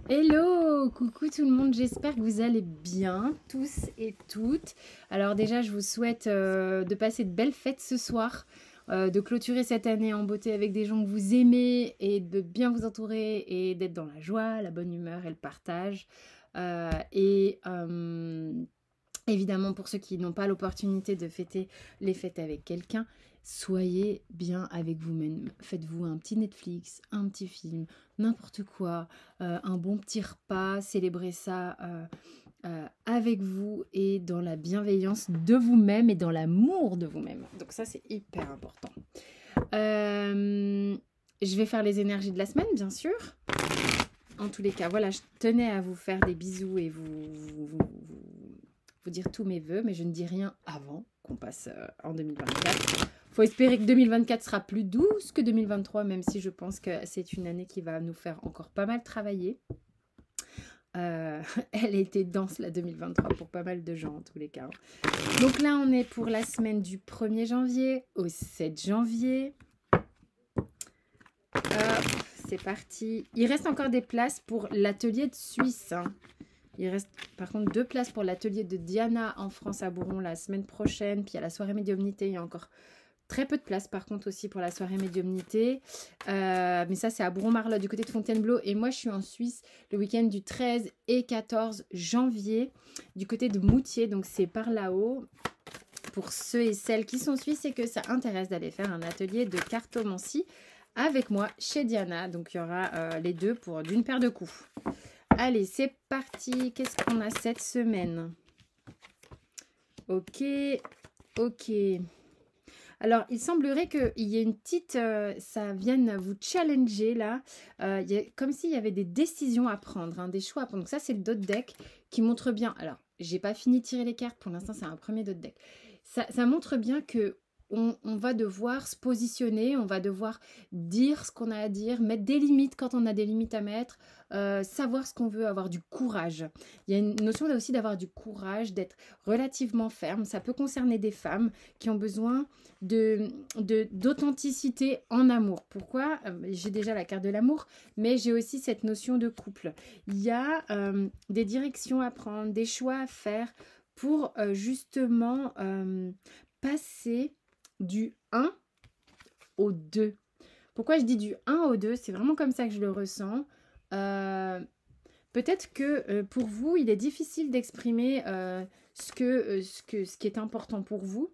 Hello, coucou tout le monde, j'espère que vous allez bien, tous et toutes. Alors déjà, je vous souhaite de passer de belles fêtes ce soir, de clôturer cette année en beauté avec des gens que vous aimez et de bien vous entourer et d'être dans la joie, la bonne humeur et le partage. Évidemment, pour ceux qui n'ont pas l'opportunité de fêter les fêtes avec quelqu'un, soyez bien avec vous-même. Faites-vous un petit Netflix, un petit film, n'importe quoi, un bon petit repas, célébrez ça avec vous et dans la bienveillance de vous-même et dans l'amour de vous-même. Donc ça, c'est hyper important. Je vais faire les énergies de la semaine, bien sûr. En tous les cas, voilà, je tenais à vous faire des bisous et vous dire tous mes vœux, mais je ne dis rien avant qu'on passe en 2024. Faut espérer que 2024 sera plus douce que 2023, même si je pense que c'est une année qui va nous faire encore pas mal travailler. Elle était dense la 2023 pour pas mal de gens en tous les cas. Donc là, on est pour la semaine du 1er janvier au 7 janvier. C'est parti. Il reste encore des places pour l'atelier de Suisse. Il reste par contre 2 places pour l'atelier de Diana en France à Bourron la semaine prochaine. Puis à la soirée médiumnité, il y a encore très peu de place par contre aussi pour la soirée médiumnité. Mais ça c'est à Bourron-Marlotte du côté de Fontainebleau. Et moi je suis en Suisse le week-end du 13 et 14 janvier du côté de Moutier. Donc c'est par là-haut. Pour ceux et celles qui sont suisses et que ça intéresse d'aller faire un atelier de cartomancie avec moi chez Diana. Donc il y aura les deux pour d'une paire de coups. Allez, c'est parti. Qu'est-ce qu'on a cette semaine? Ok. Alors, il semblerait qu'il y ait une petite... ça vienne vous challenger, là. Comme s'il y avait des décisions à prendre, hein, des choix à prendre. Donc ça, c'est le dot deck qui montre bien... Alors, j'ai pas fini de tirer les cartes. Pour l'instant, c'est un premier dot deck. Ça montre bien que on va devoir se positionner, on va devoir dire ce qu'on a à dire, mettre des limites quand on a des limites à mettre, savoir ce qu'on veut, avoir du courage. Il y a une notion là aussi d'avoir du courage, d'être relativement ferme. Ça peut concerner des femmes qui ont besoin d'authenticité en amour. Pourquoi? J'ai déjà la carte de l'amour, mais j'ai aussi cette notion de couple. Il y a des directions à prendre, des choix à faire pour justement passer du 1 au 2. Pourquoi je dis du 1 au 2? C'est vraiment comme ça que je le ressens. Peut-être que pour vous, il est difficile d'exprimer ce qui est important pour vous.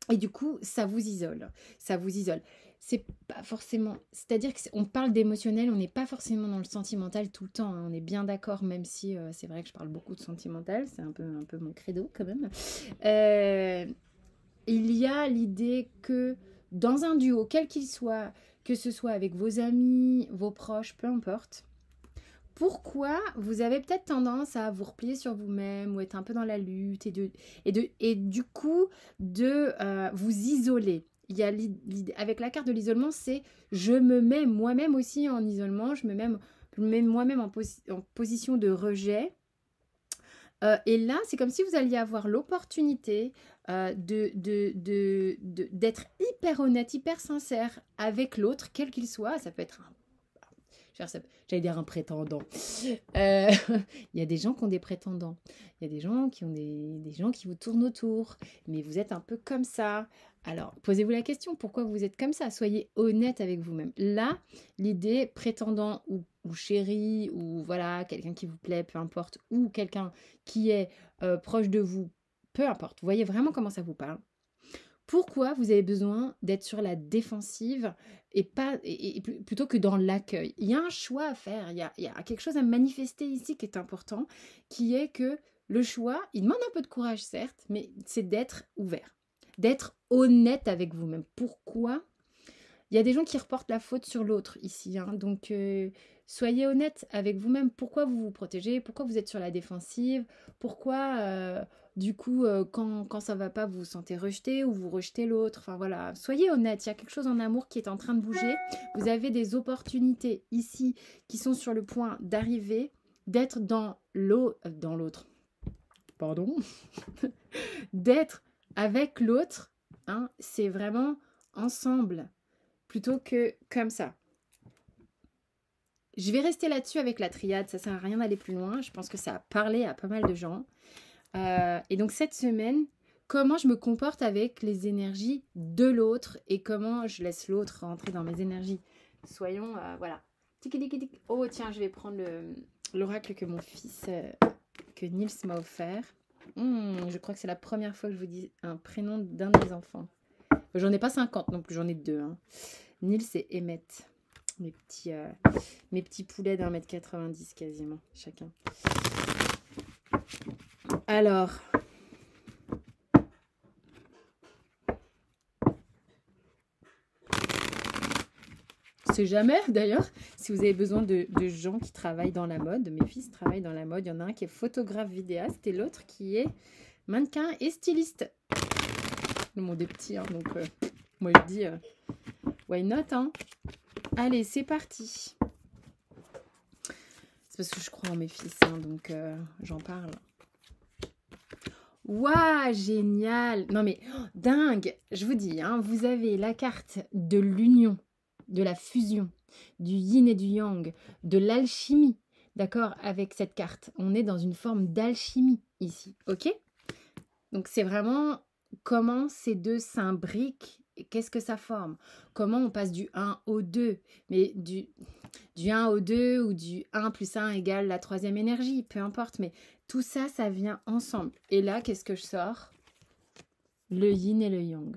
Et du coup, ça vous isole. Ça vous isole. C'est pas forcément... C'est-à-dire qu'on parle d'émotionnel, on n'est pas forcément dans le sentimental tout le temps. Hein. On est bien d'accord, même si c'est vrai que je parle beaucoup de sentimental. C'est un peu mon credo quand même. Il y a l'idée que dans un duo, quel qu'il soit, que ce soit avec vos amis, vos proches, peu importe, pourquoi vous avez peut-être tendance à vous replier sur vous-même ou être un peu dans la lutte et du coup de vous isoler. Il y a avec la carte de l'isolement, c'est je me mets moi-même aussi en isolement, je me mets moi-même en position de rejet. Et là, c'est comme si vous alliez avoir l'opportunité d'être hyper honnête, hyper sincère avec l'autre, quel qu'il soit. Ça peut être j'allais dire un prétendant. Il y a des gens qui ont des prétendants. Il y a des gens qui ont des gens qui vous tournent autour. Mais vous êtes un peu comme ça. Alors, posez-vous la question, pourquoi vous êtes comme ça? Soyez honnête avec vous-même. Là, l'idée prétendant ou chéri, ou voilà, quelqu'un qui vous plaît, peu importe, ou quelqu'un qui est proche de vous, peu importe. Vous voyez vraiment comment ça vous parle. Pourquoi vous avez besoin d'être sur la défensive plutôt que dans l'accueil? Il y a un choix à faire, il y a quelque chose à manifester ici qui est important, qui est que le choix, il demande un peu de courage certes, mais c'est d'être ouvert, d'être honnête avec vous-même. Pourquoi? Il y a des gens qui reportent la faute sur l'autre ici, hein, donc soyez honnête avec vous-même. Pourquoi vous vous protégez? Pourquoi vous êtes sur la défensive? Pourquoi, du coup, quand ça va pas, vous vous sentez rejeté ou vous rejetez l'autre? Enfin voilà, soyez honnête. Il y a quelque chose en amour qui est en train de bouger. Vous avez des opportunités ici qui sont sur le point d'arriver, d'être dans l'autre. Pardon. D'être avec l'autre, hein, c'est vraiment ensemble. Plutôt que comme ça. je vais rester là-dessus avec la triade. Ça sert à rien d'aller plus loin. Je pense que ça a parlé à pas mal de gens. Et donc, cette semaine, comment je me comporte avec les énergies de l'autre et comment je laisse l'autre rentrer dans mes énergies. Soyons, voilà. Oh, tiens, je vais prendre l'oracle que mon fils, que Nils m'a offert. Je crois que c'est la première fois que je vous dis un prénom d'un de mes enfants. J'en ai pas 50 non plus, j'en ai 2. Hein. Nils et Emmett. Mes petits poulets d'1,90 m quasiment, chacun. Alors... C'est jamais d'ailleurs, si vous avez besoin de gens qui travaillent dans la mode. Mes fils travaillent dans la mode. Il y en a un qui est photographe vidéaste et l'autre qui est mannequin et styliste. Le monde est petit, hein, donc moi je dis why not, hein. Allez, c'est parti. C'est parce que je crois en mes fils, hein, donc j'en parle. Waouh, génial. Non mais, dingue. Je vous dis, hein, vous avez la carte de l'union, de la fusion, du yin et du yang, de l'alchimie, d'accord, avec cette carte. On est dans une forme d'alchimie ici, ok? Donc c'est vraiment comment ces deux s'imbriquent et qu'est-ce que ça forme. Comment on passe du 1 au 2, mais du 1 au 2 ou du 1 plus 1 égale la troisième énergie, peu importe, mais tout ça, ça vient ensemble. Et là, qu'est-ce que je sors? Le yin et le yang.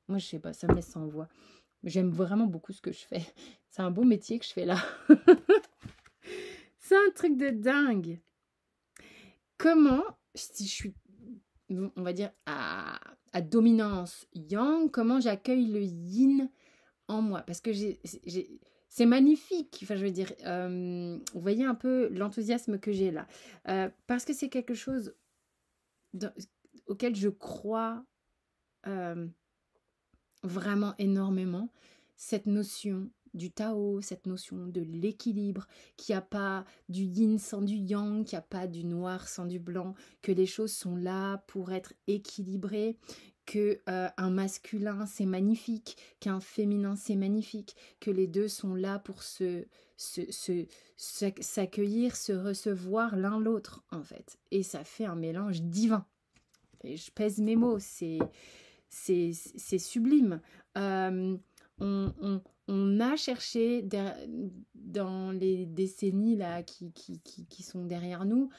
Moi, je sais pas, ça me laisse sans voix. J'aime vraiment beaucoup ce que je fais. C'est un beau métier que je fais là. C'est un truc de dingue. Comment, si je suis, on va dire, à dominance yang, comment j'accueille le yin en moi? Parce que c'est magnifique. Enfin, je veux dire, vous voyez un peu l'enthousiasme que j'ai là. Parce que c'est quelque chose auquel je crois vraiment énormément, cette notion du Tao, cette notion de l'équilibre, qu'il n'y a pas du yin sans du yang, qu'il n'y a pas du noir sans du blanc, que les choses sont là pour être équilibrées, que un masculin c'est magnifique, qu'un féminin c'est magnifique, que les deux sont là pour s'accueillir, se recevoir l'un l'autre en fait. Et ça fait un mélange divin. Et je pèse mes mots, c'est sublime. On a cherché dans les décennies là, qui sont derrière nous,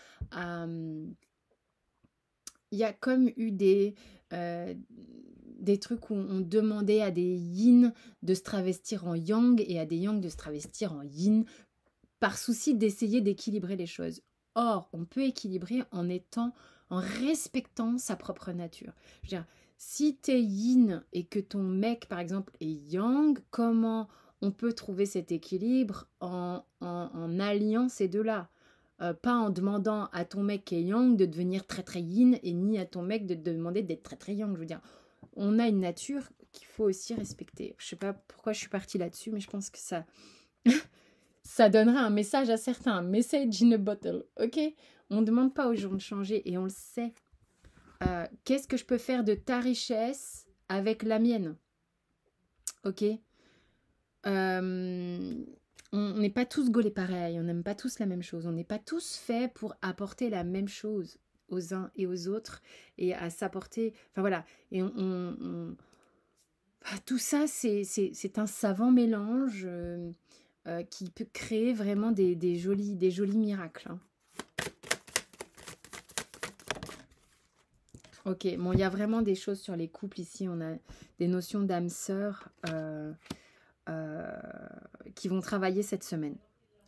il y a comme eu des trucs où on demandait à des yin de se travestir en yang et à des yang de se travestir en yin par souci d'essayer d'équilibrer les choses. Or, on peut équilibrer en respectant sa propre nature. Je veux dire, si t'es yin et que ton mec, par exemple, est yang, comment on peut trouver cet équilibre en alliant ces deux-là? Pas en demandant à ton mec qui est yang de devenir très très yin et ni à ton mec de te demander d'être très très yang. Je veux dire, on a une nature qu'il faut aussi respecter. Je sais pas pourquoi je suis partie là-dessus, mais je pense que ça... ça donnerait un message à certains, un message in a bottle, ok? On ne demande pas aux gens de changer et on le sait. Qu'est-ce que je peux faire de ta richesse avec la mienne? Ok? On n'est pas tous gaulés pareil, on n'aime pas tous la même chose, on n'est pas tous faits pour apporter la même chose aux uns et aux autres et à s'apporter... Enfin voilà, et tout ça, c'est un savant mélange qui peut créer vraiment des jolis miracles. Hein. Ok, bon, il y a vraiment des choses sur les couples ici. On a des notions d'âme sœur qui vont travailler cette semaine.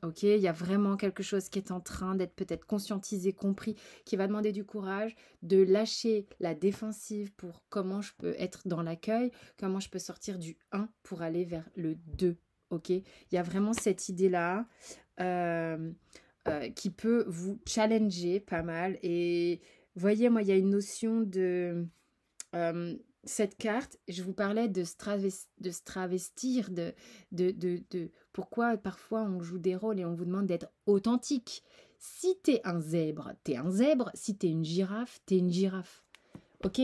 Ok, il y a vraiment quelque chose qui est en train d'être peut-être conscientisé, compris, qui va demander du courage, de lâcher la défensive pour comment je peux être dans l'accueil, comment je peux sortir du 1 pour aller vers le 2. Ok, il y a vraiment cette idée-là qui peut vous challenger pas mal. Et voyez, moi, il y a une notion de... cette carte, je vous parlais de se travestir, de pourquoi parfois on joue des rôles et on vous demande d'être authentique. Si t'es un zèbre, t'es un zèbre. Si t'es une girafe, t'es une girafe. Ok?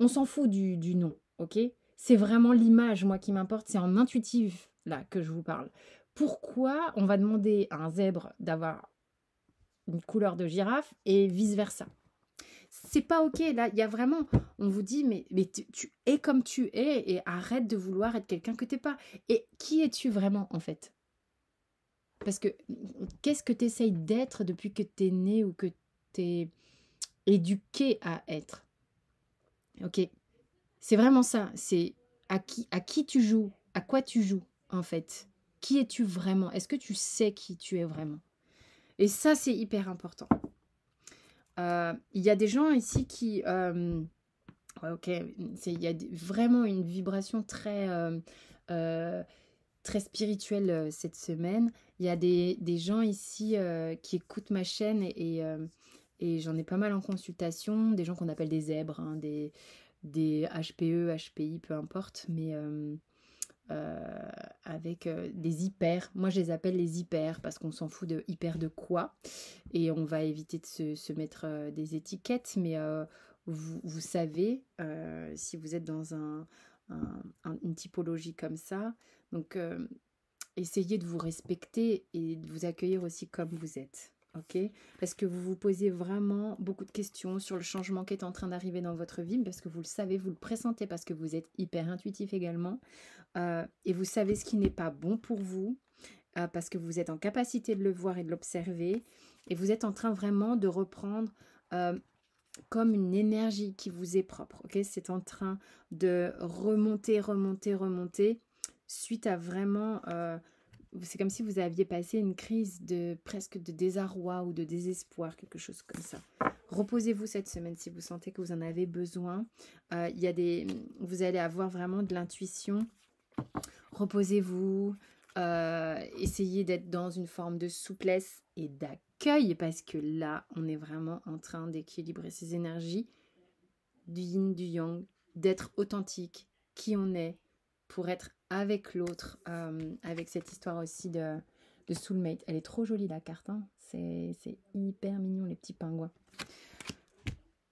On s'en fout du nom, ok? C'est vraiment l'image, moi, qui m'importe. C'est en intuitif, là, que je vous parle. Pourquoi on va demander à un zèbre d'avoir une couleur de girafe et vice-versa? C'est pas ok. Là, il y a vraiment, on vous dit, mais tu es comme tu es et arrête de vouloir être quelqu'un que t'es pas. Et qui es-tu vraiment, en fait? Parce que qu'est-ce que tu essayes d'être depuis que tu es né ou que tu es éduqué à être? Ok, c'est vraiment ça. C'est à qui tu joues, à quoi tu joues, en fait. Qui es-tu vraiment? Est-ce que tu sais qui tu es vraiment? Et ça, c'est hyper important. Il y a des gens ici qui... ouais, ok, il y a vraiment une vibration très spirituelle cette semaine. Il y a des gens ici qui écoutent ma chaîne et j'en ai pas mal en consultation, des gens qu'on appelle des zèbres, hein, des HPE, HPI, peu importe, mais avec des hyper. Moi, je les appelle les hyper parce qu'on s'en fout de hyper de quoi. Et on va éviter de se mettre des étiquettes, mais vous savez si vous êtes dans une typologie comme ça. Donc, essayez de vous respecter et de vous accueillir aussi comme vous êtes. Ok? Parce que vous vous posez vraiment beaucoup de questions sur le changement qui est en train d'arriver dans votre vie, parce que vous le savez, vous le pressentez, parce que vous êtes hyper intuitif également. Et vous savez ce qui n'est pas bon pour vous, parce que vous êtes en capacité de le voir et de l'observer. Et vous êtes en train vraiment de reprendre comme une énergie qui vous est propre. Ok, c'est en train de remonter suite à vraiment... c'est comme si vous aviez passé une crise de presque de désarroi ou de désespoir, quelque chose comme ça. Reposez-vous cette semaine si vous sentez que vous en avez besoin. Vous allez avoir vraiment de l'intuition. Reposez-vous. Essayez d'être dans une forme de souplesse et d'accueil parce que là, on est vraiment en train d'équilibrer ces énergies du yin, du yang, d'être authentique, qui on est, pour être avec l'autre, avec cette histoire aussi de soulmate. Elle est trop jolie la carte, hein. C'est hyper mignon les petits pingouins.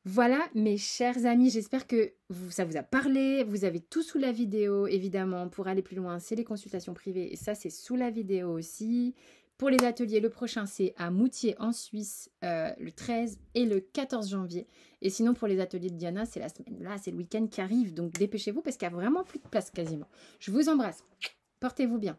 Voilà mes chers amis, j'espère que ça vous a parlé, vous avez tout sous la vidéo évidemment. Pour aller plus loin, c'est les consultations privées et ça c'est sous la vidéo aussi. Pour les ateliers, le prochain c'est à Moutier en Suisse le 13 et le 14 janvier. Et sinon pour les ateliers de Diana, c'est la semaine là, c'est le week-end qui arrive, donc dépêchez-vous parce qu'il n'y a vraiment plus de place quasiment. Je vous embrasse, portez-vous bien.